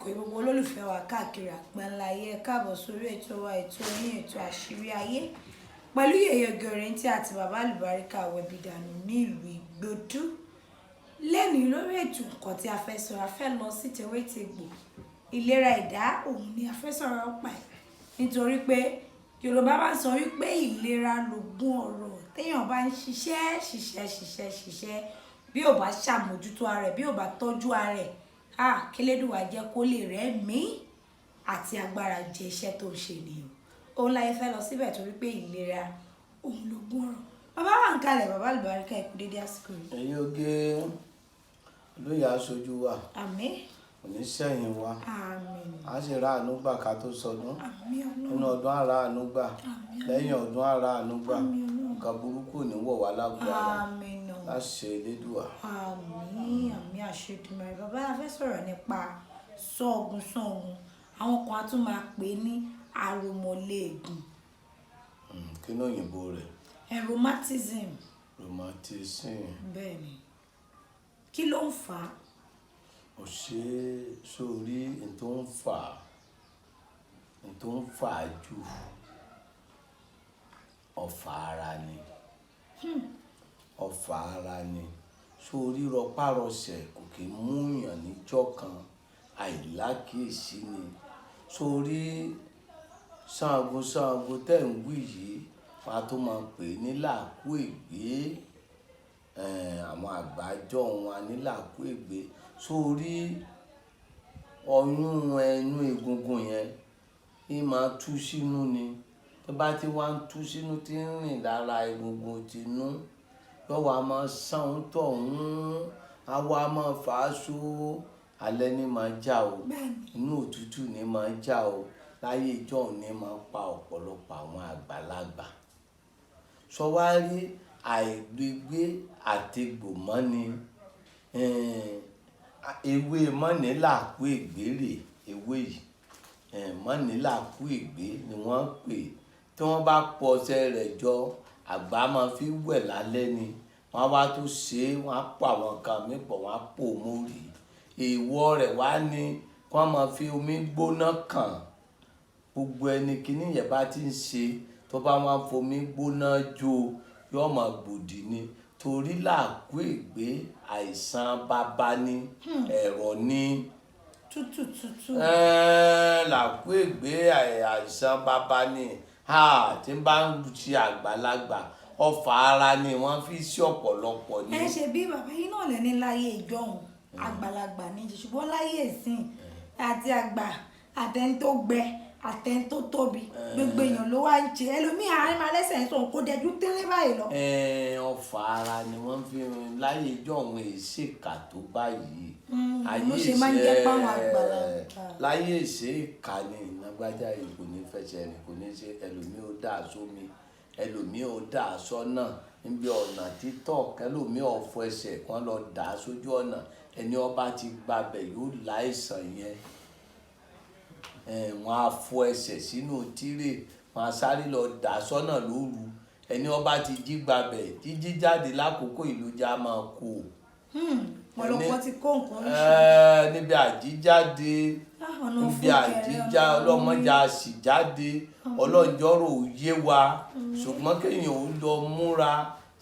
yìí gbogbo olólùfẹ́ wa káàkiri àgbáńláyé ẹ káàbọ̀ sórí ètò wa ètò yín ètò àṣírí ayé pẹ̀lú yèyé Gẹ̀rẹ́ntì àti Baba Alubarika Awebidanu ní ìlú Ìgbòdú. Lẹ́ni lórí ètò nǹkan tí a fẹ́ sọ a fẹ́ lọ sí tewétegbò ìlera ẹ̀dá òun ni a fẹ́ sọ̀rọ̀ ọ̀pá ẹ̀ nítorí pé Yorùbá máa ń sọ wípé ìlera lògùn ọ̀rọ̀ téèyàn bá ń ṣiṣẹ́ bí ò bá ṣàmójútó ara rẹ̀ bí ò bá tọ́jú ara rẹ̀ kílédùwà jẹ́ kó lè rẹ́mí àti agbára jẹ iṣẹ́ tó ń ṣe nìyẹn. Òun láyé fẹ́ lọ síbẹ̀ torí pé ìlera òun lògùn ọ̀rọ̀. Bàbá wa ń kalẹ̀ Baba Alubarika ẹ kú dédé àsìkò yìí. Ẹ̀yin oge olóyè aṣojú wa. Àmín. Oníṣẹ́yìn wa. Àmín. A sì ra àánú gbà ká tó sọdún. Àmín Ọlọ́run. Nínú ọdún á ra àánú gbà. Àmín. Lẹ́yìn ọdún á ra àánú gbà. Àmín Ọlọ́run. Nǹkan burúkú ò ní wọ̀ wá lágbára. Àmín náà. Láṣẹ Elédùà. Àmín àmín àṣedùmarè. Bàbá a fẹ́ sọ̀rọ̀ nípa sangunsangu. Àwọn kan á tún máa pè ní arúmọléegun. Kí ni òyìnbó rẹ̀? Rheumatism. Rheumatism. Bẹ́ẹ̀ni. Kí ló ń fà á? Ò ṣe sórí n tó ń fà á jù ọ̀fà ara ni. Ọ̀fà ara ni. Sórí rọpárọsẹ̀ kò kí ń múyàn níjọ́ kan àìlákìísí ni. Sórí sangunsangu tẹ̀ ń wí yìí wọn a tó máa pè ní làkú ègbé. Àwọn àgbájọ wọn ní làkú ègbé. Sórí ọyún ẹnu egungun yẹn ní máa tú sínú ni. Tó bá ti wá ń tú sínú tí ń rìn lára egungun tinú lọ́wọ́ a máa sàn tọ̀hún àwa máa fà á so alẹ́ ní máa já o inú òtútù ní máa já o láyé ìjọ́un ní máa pa ọ̀pọ̀lọpọ̀ àwọn àgbàlagbà. Sọ wá rí àìgbégbé àtegbò mọ́ni ewé mọ́ni làkú ègbé rè ewé yìí mọ́ni làkú ègbé ni wọ́n pè. Tí wọ́n bá pọṣẹ rẹ̀ jọ àgbà máa fi wẹ̀ lálẹ́ ni wọ́n wá tó ṣe é wọ́n á pọ̀ àwọn nǹkan mi pọ̀ wọ́n á pò mórí. Èèwọ̀ rẹ̀ wá ní kí wọ́n máa fi omi gbóná kàn gbogbo ẹni kíní yẹn bá ti ń ṣe tó bá wọn fomi gbóná jó yóò máa gbòdì ni torí làkú ègbé àìsàn bàbá ní ẹ̀rọ ní. Tútù. Làkú ègbé àìsàn bàbá ní tí ń bá ń ṣe àgbàlagbà ọ̀fà ara ni wọ́n fi sí ọ̀pọ̀lọpọ̀ ní. Ẹ ṣe bí bàbá yín náà lẹ́ni láyé ìjọ́un àgbàlagbà ní ṣùgbọ́n láyé ìsìn àti àgbà àtẹni tó gbẹ àtẹni tó tóbi gbogbo èèyàn ló wá ń jẹ ẹlòmíì àárín máa lẹ́sẹ̀ ń sọ kó dẹjú tẹ́lẹ̀ báyìí lọ. Ọ̀fà ara ni wọ́n fi láyé ìjọ́un èsèkà tó báyìí. Ló ṣe máa ń jẹ́ páwọn àgbàlagbà. Láyé èsèkà ni ìnagbájá yìí kò ní fẹsẹ̀ rìn kò ní ṣe ẹlòmíì ó dà sómi ẹlòmíì ò dà sọ́nà níbi ọ̀nà títọ̀ kẹlòmíì ọ̀fọ̀ ẹsẹ̀ kan lọ dà sójú ọ̀nà ẹni ọba ti gbabẹ̀ yóò láìsàn yẹn. Wọ́n á fọ ẹsẹ̀ sínú tírè wọ́n á sáré lọ dà sọ́nà lóru ẹni ọba ti jí gbabẹ̀ jíjí jáde lákòókò ìlú já máa kó. Ọ̀pọ̀lọpọ̀ ti kó nǹkan oríṣiríṣi. Níbi àjíjáde níbi àjíjá ọlọ́mọjà sì jáde ọlọ́njọ́rò yé wa ṣùgbọ́n kéèyàn ò lọ múra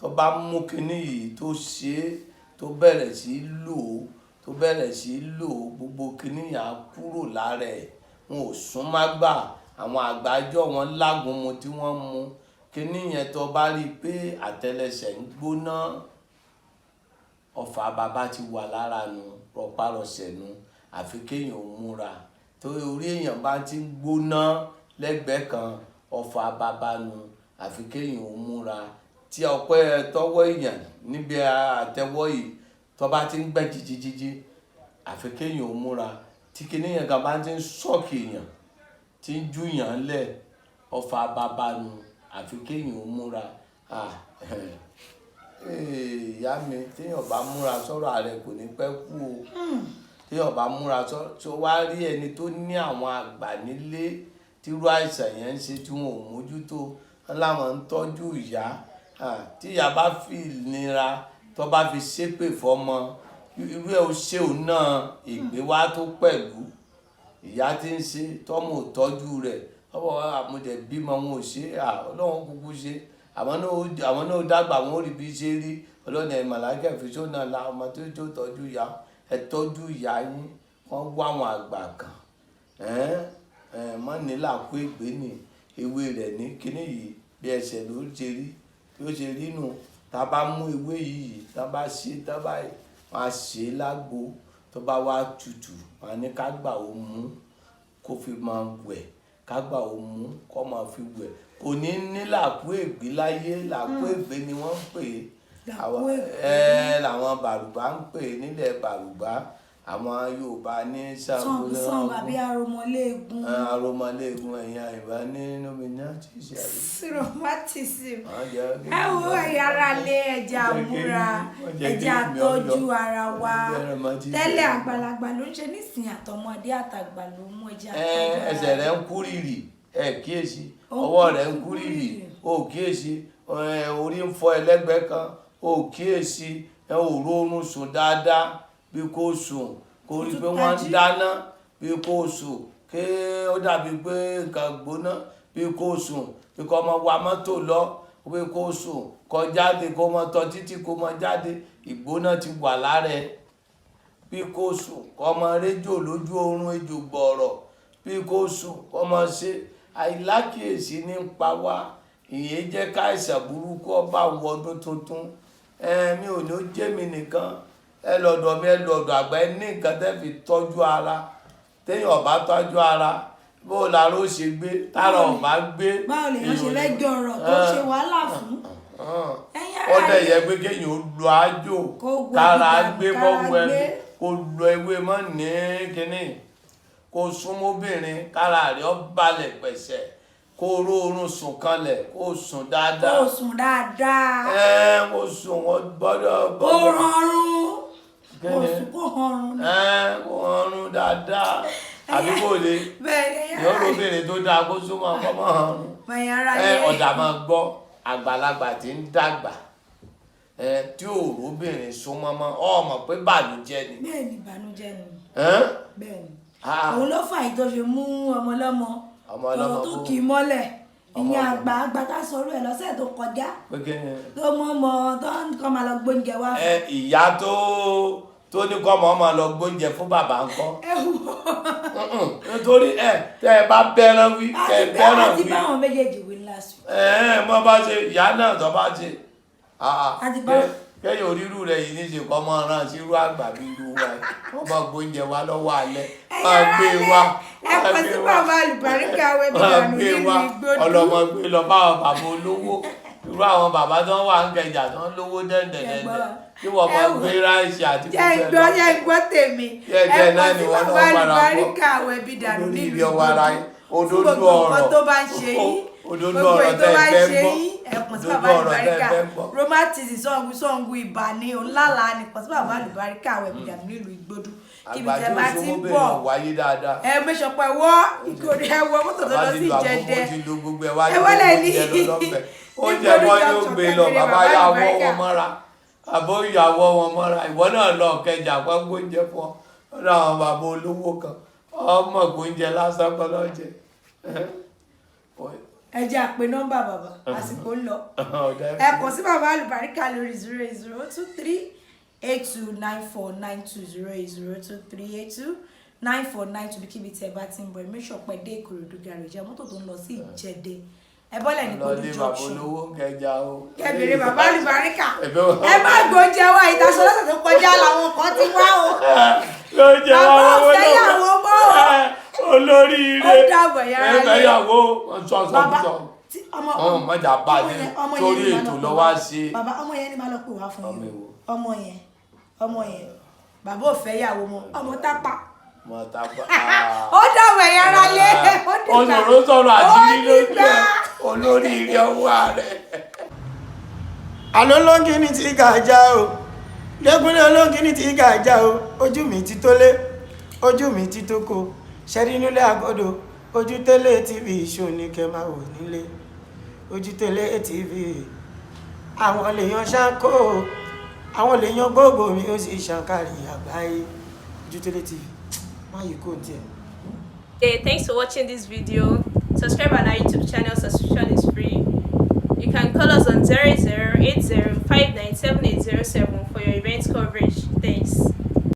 tó bá mú kinní yìí tó ṣe é tó bẹ̀rẹ̀ sí lò gbogbo kinní yà kúrò lára ẹ̀ wọn ò sún má gbà àwọn àgbájọ wọn lágùnmu tí wọ́n mu kinní yẹn tó bá rí i pé àtẹ́lẹsẹ̀ ń gbóná ọ̀fà bàbá ti wà lára nu rọpárọsẹ̀ nu àfi kéèyàn ò múra torí orí èèyàn bá ti ń gbóná lẹ́gbẹ̀ẹ́ kan ọ̀fà bàbá nu àfi kéèyàn ò múra tí ọpẹ́ tọwọ́ èèyàn níbi àtẹ́wọ́ yìí tó bá ti ń gbẹ́ jíjíjíjí àfi kéèyàn ò múra tí kinní yẹn kan bá ti ń ṣọ́ọ̀kì èèyàn tí ń jú yàn lẹ̀ ọ̀fà bàbá nu àfi kéèyàn ò múra. Ìyá mi téèyàn bá múra sọ́rọ̀ ààrẹ kò ní pẹ́ kú o téèyàn bá múra sọ wá rí ẹni tó ní àwọn àgbà nílé tírú àìsàn yẹn ń ṣe tí wọn ò mójútó wọn láwọn ń tọ́jú ìyá tí ìyá bá fi ìnira tó bá fi ṣépè fọ́mọ irú ẹ̀ ó ṣe òun náà ìgbé wá tó pẹ̀lú ìyá tí ń ṣe tọ́mọ ò tọ́jú rẹ̀ ọwọ́ àmúdẹ̀ bímọ wọn ò ṣe ọlọ́run kúkú ṣe àwọn náà dàgbà wọn ò rí bí ṣe rí ọlọ́run ẹ̀ màláìkà fi sóná la ọmọ tó tọ́jú ìyá ẹ tọ́jú ìyá yín wọ́n wá àwọn àgbà kan mọ́ nílà kó ìgbé ní ewé rẹ̀ ní kíní yìí bí ẹsẹ̀ ló ṣe rí bí ó ṣe rí nù tá a bá mú ewé yìí tá a bá ṣe tá a bá wọ́n á ṣe é lágbo tó bá wá tutù wọ́n á ní ká gbà ó mú kó fi máa wẹ̀ ká gbà ó mú kó máa fi wẹ̀ kò ní ní làkú ègbé láyé làkú ègbé ni wọ́n ń pè é làwọn bàrùbá ń pè é nílẹ̀ bàrùbá àwọn Yorùbá ní sangunsangu àbí aromọléegun ẹ̀yìn àìbá ní nominati ṣẹ̀rí rheumatism ẹ wo ẹ̀yàrá lé ẹja àmúra ẹja àtọ́jú ara wa tẹ́lẹ̀ àgbàlagbà ló ń ṣe nísìnyí àtọmọdé àtàgbà ló mú ẹja àtọ́jú ara. ẹsẹ̀ rẹ̀ ń kú rìrì kíyèsí ọwọ́ rẹ̀ ń kú rìrì kíyèsí orí ń fọ́ ẹlẹ́gbẹ̀ẹ́ kan kíyèsí òru oorun sùn dáadáa bí kò sùn kò rí pé wọ́n ń dáná bí kò sùn kí ó dàbí pé nǹkan gbóná bí kò sùn bí kò mọ wa mọ́tò lọ bí kò sùn kó jáde kó mọ tọ títí kó mọ jáde ìgbóná ti wà lára ẹ bí kò sùn kó mọ rédíò lójú oorun ejò gbọ̀ọ̀rọ̀ bí kò sùn kó mọ ṣe àìlákìyèsí ní pa wá ìyẹn jẹ́ káìsàn burúkú ọba àwọn ọdún tuntun mi ò ní ó jẹ́ mi nìkan ẹ lọ́dọ̀ mi ẹ lọ́dọ̀ àgbà ẹ ní nǹkan tẹ́ fi tọ́jú ara téèyàn ọba tọ́jú ara bó lára ó ṣe gbé tára ọba gbé. báwo lèèyàn ṣe lẹ́jọ́ ọ̀rọ̀ tó ṣe wàhálà fún. ó dẹ̀ yẹ pé kéèyàn ó lo àjò kára gbé bọ́wọ́ ẹ kó lo ewé mọ́ ní kínní kó súnmọ́bìnrin kára rẹ̀ ó balẹ̀ pẹ̀sẹ̀ kó róorun sùn kanlẹ̀ kó sùn dáadáa. kó sùn dáadáa. kó sùn wọn gbọ́dọ̀. kó rọrùn. kó rọrùn. kó rọrùn dáadáa. àbí kò lè. yóò lóbìnrin tó dáa kó súnmọ́ ọkọ mọ́ ọrùn. ọ̀dà máa gbọ́ àgbàlagbà tí ń dàgbà tí òróbìnrin súnmọ́ mọ́ ọmọ pé bànújẹ́ ni. bẹ́ẹ̀ni bànújẹ́ ni. bẹ́ẹ̀ni òun ló fà yìí tó fi mú ọmọ lọ́mọ ọ̀rọ̀ tó kì í mọ́lẹ̀ ìyẹn àgbà tá a sọ̀rọ̀ ẹ̀ lọ́sẹ̀ tó kọjá tó mọ́ ọmọ tó ń kọ́ máa lọ gbóúnjẹ wá fún. ìyá tó ní kọ́ ọmọ máa lọ gbóúnjẹ fún bàbá ńkọ́ nítorí tẹ́ ẹ bá bẹ́ràn wí tẹ́ ẹ bẹ́ràn wí. àti báwọn méjèèjì wí lásù. mo bá ṣe ìyá náà tó bá ṣe kẹ́yìn orírù rẹ̀ yìí níṣe kọ́ mọ́ ọ̀ràn sí irú àgbà bí irú wa ọmọ gbóúnjẹ wa lọ́wọ́ alẹ́ máa gbé wa ẹ̀kọ́ sí Baba Alubarika Aworawo Agbaaye nínú Ìgbòdú ọlọ́mọ gbé lọ bá àwọn bàbá olówó irú àwọn bàbá tó ń wà ń kẹjà tó ń lówó dẹ́ndẹ̀dẹ́ndẹ́ kí wọ́n máa gbé ráìsì àti pípẹ́ lọ. jẹ́ gbọ́ tèmi ẹ̀kọ́ sí Baba Alubarika Aworawo Agbaaye nínú Ìgbòdú òdodo ọ̀rọ̀ tó bá ń ṣe yín òdodo ọ̀rọ̀ tẹ́ ẹ fẹ́ gbọ́ ẹ̀kùn sí Baba Alubarika rheumatism sangu ibà ní ọ̀làlà ní ẹ̀kùn sí Baba Alubarika Aworawo Agbaaye nílùú Ìgbòdú kíbi tẹ bá ti ń bọ̀ mẹ́sàn pé wọ́ ìkòrí ẹwọ́ mọ́tò tó lọ sí Ìjẹ̀dẹ̀ ẹwọ́lẹ̀ ní oúnjẹ wọn yóò gbé lọ bàbá yàwó wọn mọ́ra àbó ìyàwó wọn mọ́ra ìwọ náà lọ Kẹjà pẹ́ gbóúnjẹ fún ọ lọ́dọ̀ àwọn bàbá olówó kan ọmọ gbóúnjẹ lásán kan lọ́jẹ. ẹ jẹ́ àpè nọ́mbà bàbá àsìkò ń lọ ẹ kàn sí Baba Alubarika lórí 08023 829492 08023 kíbi tí ẹ bá ti ń bọ̀ ẹ mẹ́sàn pẹ́ dé Ìkòròdú gàrẹ́jì mọ́tò tó ń lọ sí Ìjẹ̀dẹ̀ ẹ bọ́lẹ̀ ní Ìkòròdú junction kẹbìrì Baba Alubarika ẹ má gbóúnjẹ wá ìtaṣọ lọ́sẹ̀ tó kọjá làwọn kan ti wá o bàbá ọ̀fẹ́yàwó mọ́ o olórí ilé ó dàbọ̀ yàrá ilé ẹ̀fẹ́yàwó ọmọ mọ́jà bá ní torí ètò lọ́wọ́ ṣe. bàbá ọmọ yẹn ni máa lọ pè wá fún yín ọmọ yẹn bàbá ò fẹ́ yàwó mọ́ ọmọ tápà ó dàbọ̀ yàrá lé ó sọ̀rọ̀ sọ̀rọ̀ àṣírí lójú ẹ̀ olórí ilé ọwọ́ rẹ̀. alólóńgì ní ti gàjà o lẹ́gúnlé olóńgì ní ti gàjà o ojú mi ti tó lé ojú mi ti tó kó ṣẹ́rí nílé àgọ́dọ̀ ojú tẹ́lẹ̀ tv show ní kẹ́ máa wò nílé ojú tẹ́lẹ̀ tv àwọn lèèyàn ṣáńkó àwọn lèèyàn gbogbo mi ó sì ṣàǹkàrí àgbáyé ojú tẹ́lẹ̀ tv má yìí kò tiẹ̀. Okay, thanks for watching this video. Subscribe on our YouTube channel. Subscription is free. You can call us on 0080597807 for your